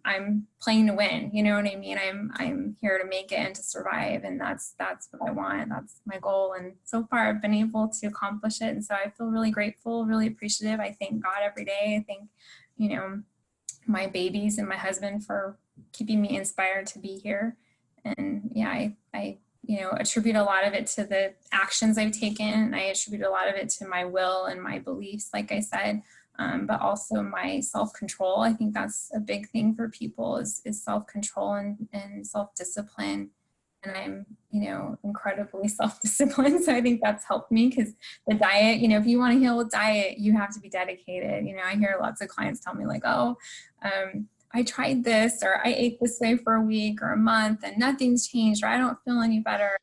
I'm playing to win, you know what I mean? I'm here to make it and to survive. And that's what I want. That's my goal. And so far I've been able to accomplish it. And so I feel really grateful, really appreciative. I thank God every day. I thank, my babies and my husband for keeping me inspired to be here. And yeah, I attribute a lot of it to the actions I've taken. I attribute a lot of it to my will and my beliefs, like I said, but also my self-control. I think that's a big thing for people is self-control and self-discipline. And I'm, incredibly self-disciplined. So I think that's helped me, because the diet, if you want to heal with diet, you have to be dedicated. I hear lots of clients tell me like, oh, I tried this, or I ate this way for a week or a month and nothing's changed, or I don't feel any better.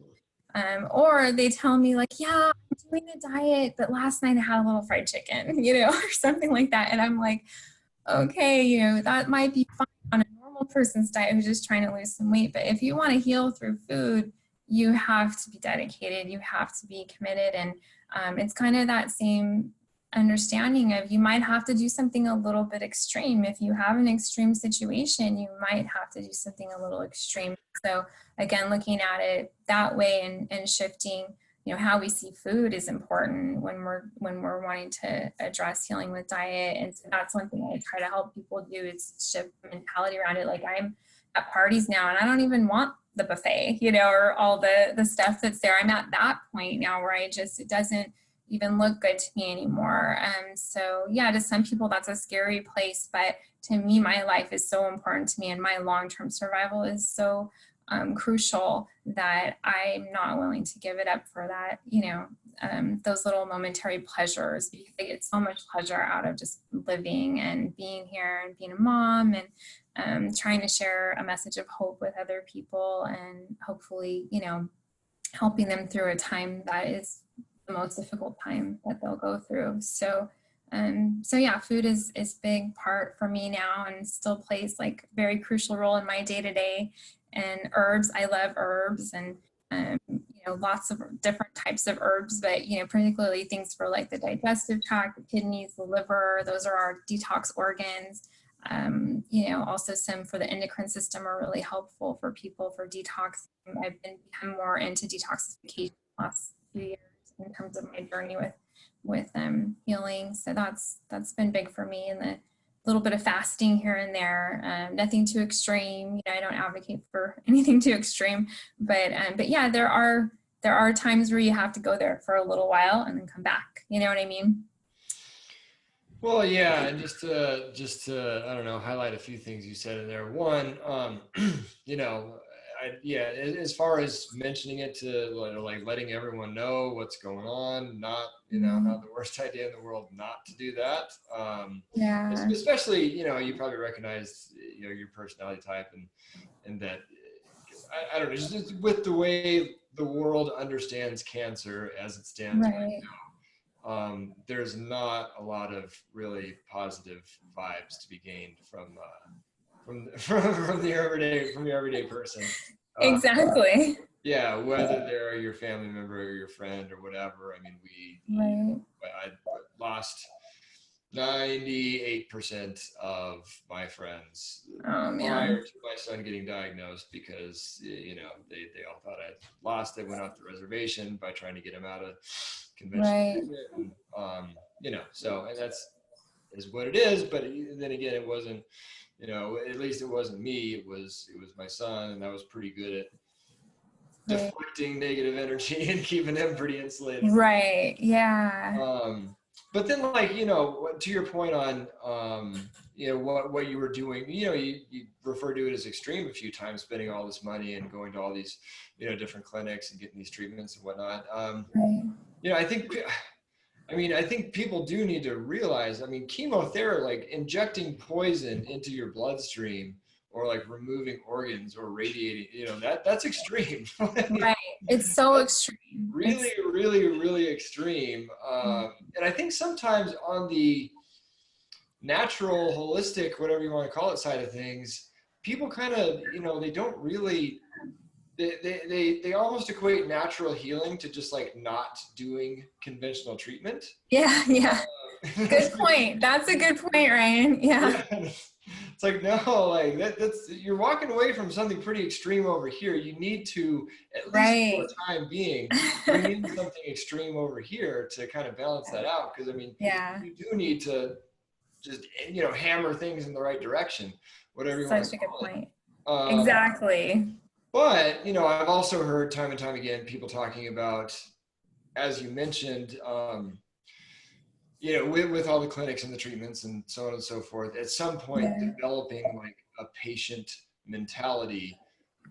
Or they tell me like, yeah, I'm doing a diet, but last night I had a little fried chicken, or something like that. And I'm like, okay, that might be fine on a normal person's diet who's just trying to lose some weight. But if you want to heal through food, you have to be dedicated. You have to be committed. And it's kind of that same understanding of, you might have to do something a little bit extreme. If you have an extreme situation, you might have to do something a little extreme. So again, looking at it that way and shifting, how we see food is important when we're wanting to address healing with diet. And so that's one thing I try to help people do, is shift the mentality around it. Like, I'm at parties now and I don't even want the buffet, or all the stuff that's there. I'm at that point now where it doesn't even look good to me anymore. So yeah, to some people that's a scary place, but to me, my life is so important to me, and my long-term survival is so crucial that I'm not willing to give it up for that, those little momentary pleasures, because I get so much pleasure out of just living and being here and being a mom, and trying to share a message of hope with other people, and hopefully, helping them through a time that is the most difficult time that they'll go through. So yeah, food is big part for me now, and still plays like very crucial role in my day-to-day. And herbs, I love herbs, and lots of different types of herbs, but particularly things for like the digestive tract, the kidneys, the liver. Those are our detox organs. You know, also some for the endocrine system are really helpful for people for detoxing. I've become more into detoxification the last few years in terms of my journey with healing. So that's been big for me, and the little bit of fasting here and there. Nothing too extreme. You know, I don't advocate for anything too extreme, but yeah, there are times where you have to go there for a little while and then come back. You know what I mean? Well, yeah, and just to I don't know, highlight a few things you said in there. One, you know, yeah, as far as mentioning it to like letting everyone know what's going on, not, you know, not the worst idea in the world not to do that. Yeah. Especially, you know, you probably recognize, you know, your personality type and that I don't know, just with the way the world understands cancer as it stands right Right. now. There's not a lot of really positive vibes to be gained from your everyday person. Exactly. Yeah, whether they're your family member or your friend or whatever. I mean, Right. I lost 98% of my friends Oh prior man. to my son getting diagnosed because, you know, they all thought I'd lost. They went off the reservation by trying to get him out of conventional Right. treatment. And, you know, so, and that's is what it is. But then again, it wasn't, you know, at least it wasn't me. It was my son, and I was pretty good at Right. deflecting negative energy and keeping him pretty insulated. Right. Yeah. But then, like, you know, to your point on, you know, what you were doing, you know, you referred to it as extreme a few times, spending all this money and going to all these, you know, different clinics and getting these treatments and whatnot. Right. You know, I think people do need to realize, I mean, chemotherapy, like injecting poison into your bloodstream or like removing organs or radiating, you know, that's extreme. Right. It's so extreme. Really, really, really extreme. And I think sometimes on the natural, holistic, whatever you want to call it side of things, people kind of, you know, they don't really, they almost equate natural healing to just like not doing conventional treatment. Yeah. Yeah. Good point. That's a good point, Ryan. Yeah. Yeah. It's like, no, like that's you're walking away from something pretty extreme over here. You need to, at least for Right. the time being, bring in something extreme over here to kind of balance that out. Because I mean, Yeah. you do need to just, you know, hammer things in the right direction, whatever you want Such to a good call it. point. Exactly. But, you know, I've also heard time and time again people talking about, as you mentioned, you know, with all the clinics and the treatments and so on and so forth, at some point Yeah. developing like a patient mentality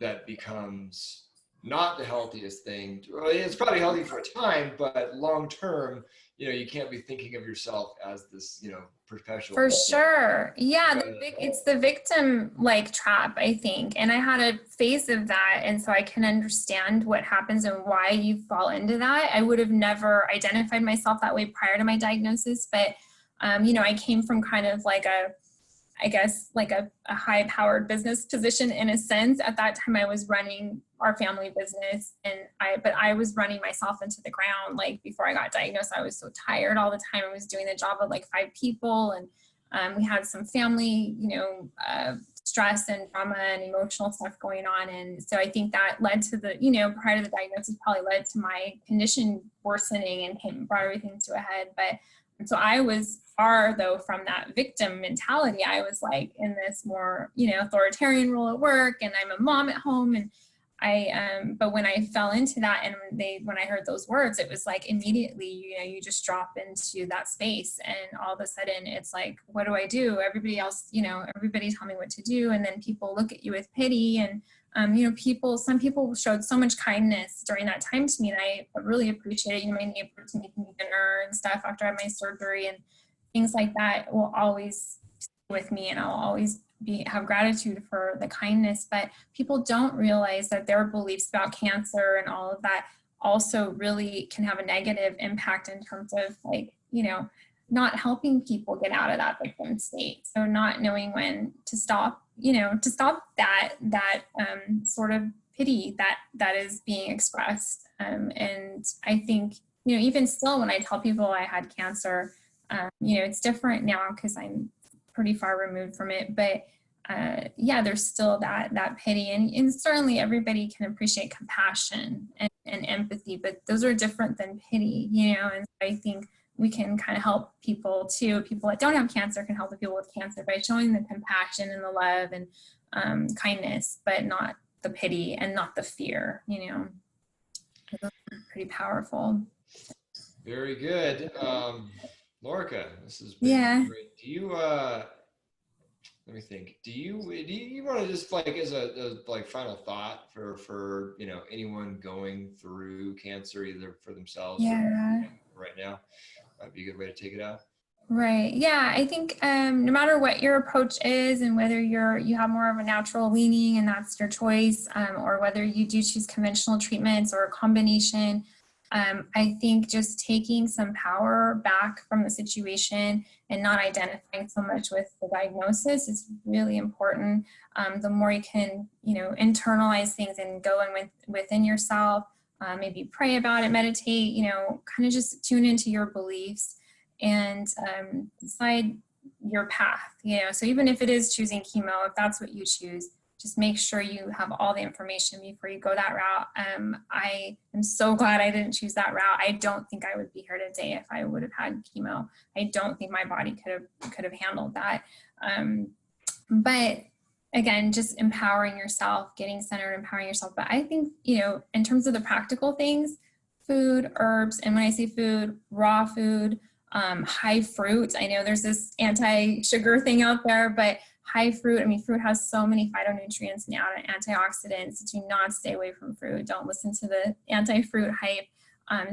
that becomes not the healthiest thing. Well, it's probably healthy for a time, but long term, you know, you can't be thinking of yourself as this, you know, perpetual. For sure. Yeah, Uh, it's the victim like trap, I think. And I had a phase of that. And so I can understand what happens and why you fall into that. I would have never identified myself that way prior to my diagnosis. But, you know, I came from kind of like I guess like a high powered business position in a sense. At that time I was running our family business but I was running myself into the ground. Like before I got diagnosed, I was so tired all the time. I was doing the job of like 5 people, and we had some family, you know, stress and drama and emotional stuff going on. And so I think that led to the, you know, prior to the diagnosis probably led to my condition worsening and brought everything to a head. But so I was far though from that victim mentality. I was like in this more, you know, authoritarian role at work, and I'm a mom at home. And but when I fell into that and when I heard those words, it was like immediately, you know, you just drop into that space, and all of a sudden it's like, what do I do? Everybody else, you know, everybody tell me what to do. And then people look at you with pity. And, you know, some people showed so much kindness during that time to me, and I really appreciate it. You know, my neighbors making me dinner and stuff after I had my surgery and things like that will always stay with me, and I'll always have gratitude for the kindness. But people don't realize that their beliefs about cancer and all of that also really can have a negative impact in terms of, like, you know, not helping people get out of that victim state. So not knowing when to stop, you know, to stop that sort of pity that is being expressed. And I think, you know, even still when I tell people I had cancer, you know, it's different now because I'm pretty far removed from it, but yeah, there's still that pity, and certainly everybody can appreciate compassion and empathy, but those are different than pity, you know. And so I think we can kind of help people too. People that don't have cancer can help the people with cancer by showing the compassion and the love and kindness, but not the pity and not the fear, you know. Those are pretty powerful. Very good. Lorika, this has been great. Do you, let me think, do you want to just like, as a like final thought for, you know, anyone going through cancer, either for themselves or right now, might be a good way to take it out? Right. Yeah, I think no matter what your approach is, and whether you have more of a natural leaning and that's your choice, or whether you do choose conventional treatments or a combination, I think just taking some power back from the situation and not identifying so much with the diagnosis is really important. The more you can, you know, internalize things and go in within yourself, maybe pray about it, meditate, you know, kind of just tune into your beliefs and decide your path, you know. So even if it is choosing chemo, if that's what you choose, just make sure you have all the information before you go that route. I am so glad I didn't choose that route. I don't think I would be here today if I would have had chemo. I don't think my body could have handled that. But again, just empowering yourself, getting centered, empowering yourself. But I think, you know, in terms of the practical things, food, herbs, and when I say food, raw food, high fruit. I know there's this anti-sugar thing out there, but high fruit, I mean, fruit has so many phytonutrients and antioxidants. Do not stay away from fruit. Don't listen to the anti-fruit hype.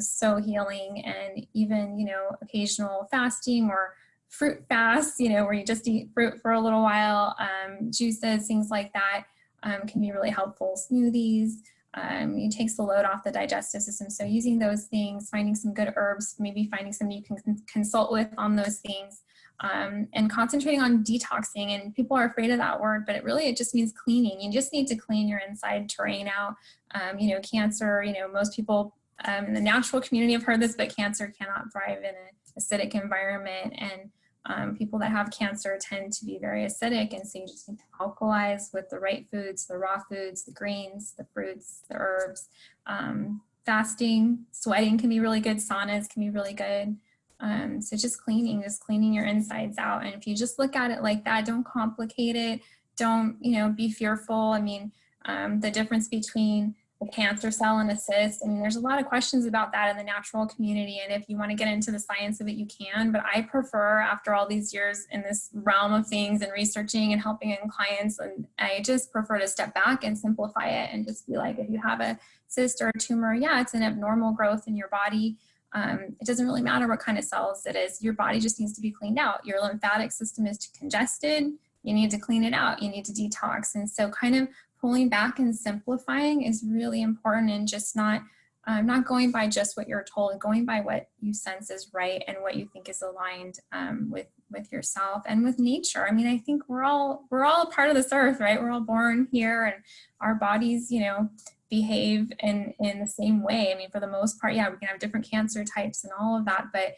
So healing, and even, you know, occasional fasting or fruit fasts, you know, where you just eat fruit for a little while, juices, things like that can be really helpful. Smoothies. It takes the load off the digestive system. So using those things, finding some good herbs, maybe finding somebody you can consult with on those things, and concentrating on detoxing. And people are afraid of that word, but it just means cleaning. You just need to clean your inside terrain out. You know, cancer, you know, most people in the natural community have heard this, but cancer cannot thrive in an acidic environment. And people that have cancer tend to be very acidic, and so you just need to alkalize with the right foods, the raw foods, the greens, the fruits, the herbs. Fasting, sweating can be really good. Saunas can be really good. So just cleaning your insides out. And if you just look at it like that, don't complicate it. Don't, you know, be fearful. I mean, the difference between a cancer cell and a cyst, I mean, there's a lot of questions about that in the natural community. And if you want to get into the science of it, you can. But I prefer, after all these years in this realm of things and researching and helping in clients, and I just prefer to step back and simplify it and just be like, if you have a cyst or a tumor, yeah, it's an abnormal growth in your body. It doesn't really matter what kind of cells it is. Your body just needs to be cleaned out. Your lymphatic system is congested. You need to clean it out. You need to detox. And so kind of pulling back and simplifying is really important, and just not going by just what you're told, going by what you sense is right and what you think is aligned with yourself and with nature. I mean, I think we're all a part of this earth, right? We're all born here, and our bodies, you know, behave in the same way. I mean, for the most part, yeah, we can have different cancer types and all of that, but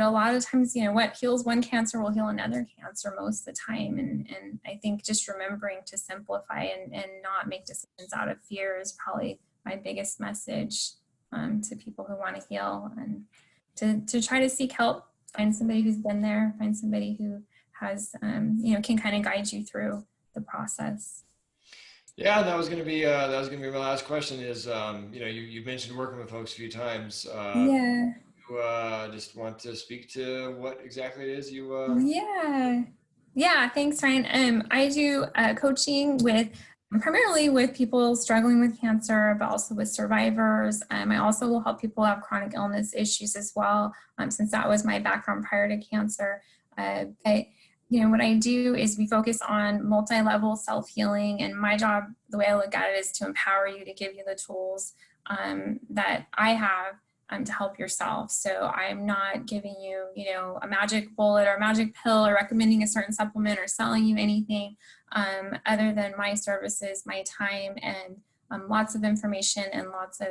a lot of times, you know, what heals one cancer will heal another cancer most of the time. And I think just remembering to simplify and not make decisions out of fear is probably my biggest message to people who want to heal, and to try to seek help, find somebody who's been there, find somebody who has, you know, can kind of guide you through the process. Yeah, that was going to be my last question is, you know, you've mentioned working with folks a few times. Yeah. Just want to speak to what exactly it is you Yeah, thanks, Ryan. I do coaching primarily with people struggling with cancer, but also with survivors. I also will help people have chronic illness issues as well, since that was my background prior to cancer. But you know, what I do is we focus on multi-level self-healing, and my job, the way I look at it, is to empower you, to give you the tools that I have to help yourself. So I'm not giving you, you know, a magic bullet or a magic pill or recommending a certain supplement or selling you anything other than my services, my time, and lots of information and lots of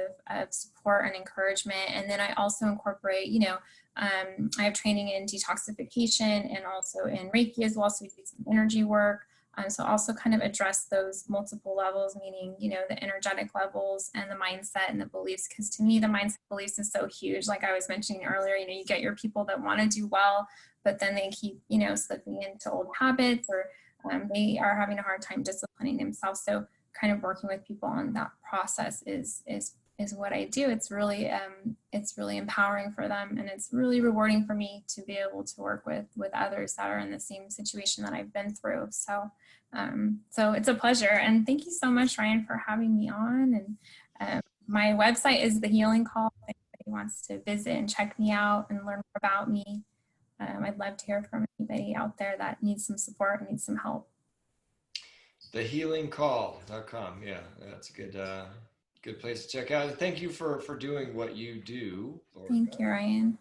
support and encouragement. And then I also incorporate, you know, I have training in detoxification and also in Reiki as well, so we do some energy work. So also kind of address those multiple levels, meaning, the energetic levels and the mindset and the beliefs, because to me, the mindset beliefs is so huge. Like I was mentioning earlier, you get your people that want to do well, but then they keep, slipping into old habits, or they are having a hard time disciplining themselves. So kind of working with people on that process is what I do. It's really empowering for them, and it's really rewarding for me to be able to work with others that are in the same situation that I've been through. So it's a pleasure, and thank you so much, Ryan, for having me on. And my website is The Healing Call. If anybody wants to visit and check me out and learn more about me, I'd love to hear from anybody out there that needs some support and needs some help. TheHealingCall.com. Yeah, that's a good place to check out. Thank you for doing what you do, Lorika. Thank you, Ryan.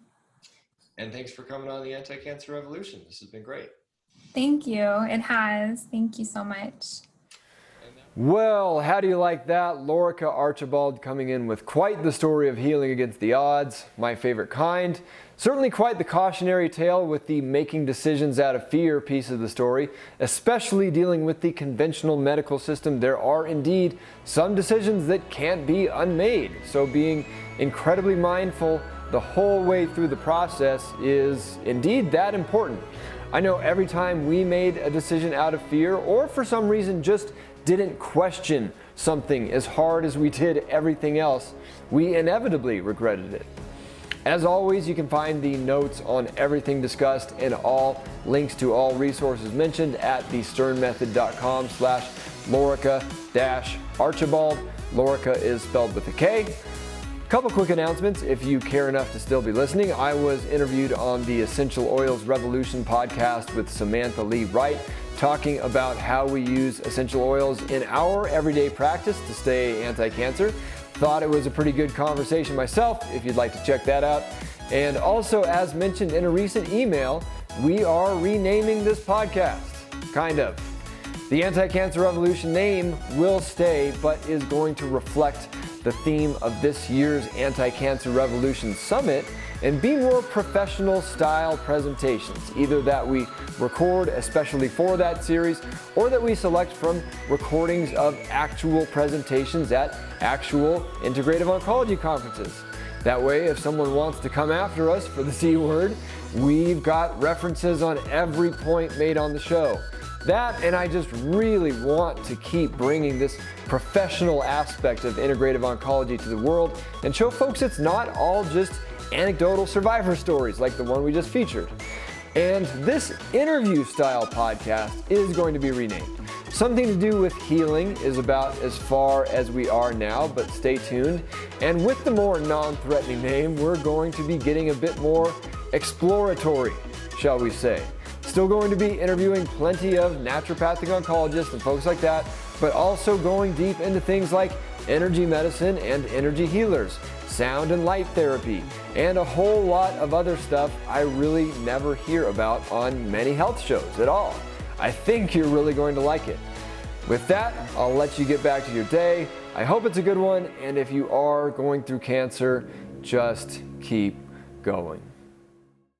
And thanks for coming on the Anti-Cancer Revolution. This has been great. Thank you. It has. Thank you so much. Well, how do you like that? Lorika Archibald coming in with quite the story of healing against the odds, my favorite kind. Certainly quite the cautionary tale with the making decisions out of fear piece of the story, especially dealing with the conventional medical system. There are indeed some decisions that can't be unmade. So being incredibly mindful the whole way through the process is indeed that important. I know every time we made a decision out of fear, or for some reason just didn't question something as hard as we did everything else, we inevitably regretted it. As always, you can find the notes on everything discussed and all links to all resources mentioned at thesternmethod.com/Lorika-Archibald. Lorika is spelled with a K. Couple quick announcements if you care enough to still be listening. I was interviewed on the Essential Oils Revolution podcast with Samantha Lee Wright, talking about how we use essential oils in our everyday practice to stay anti-cancer. Thought it was a pretty good conversation myself, if you'd like to check that out. And also, as mentioned in a recent email, we are renaming this podcast, kind of. The Anti-Cancer Revolution name will stay, but is going to reflect the theme of this year's Anti-Cancer Revolution Summit and be more professional style presentations, either that we record especially for that series or that we select from recordings of actual presentations at actual integrative oncology conferences. That way, if someone wants to come after us for the C word, we've got references on every point made on the show. That, and I just really want to keep bringing this professional aspect of integrative oncology to the world and show folks it's not all just anecdotal survivor stories like the one we just featured. And this interview style podcast is going to be renamed. Something to do with healing is about as far as we are now, but stay tuned. And with the more non-threatening name, we're going to be getting a bit more exploratory, shall we say. Still going to be interviewing plenty of naturopathic oncologists and folks like that, but also going deep into things like energy medicine and energy healers, sound and light therapy, and a whole lot of other stuff I really never hear about on many health shows at all. I think you're really going to like it. With that, I'll let you get back to your day. I hope it's a good one, and if you are going through cancer, just keep going.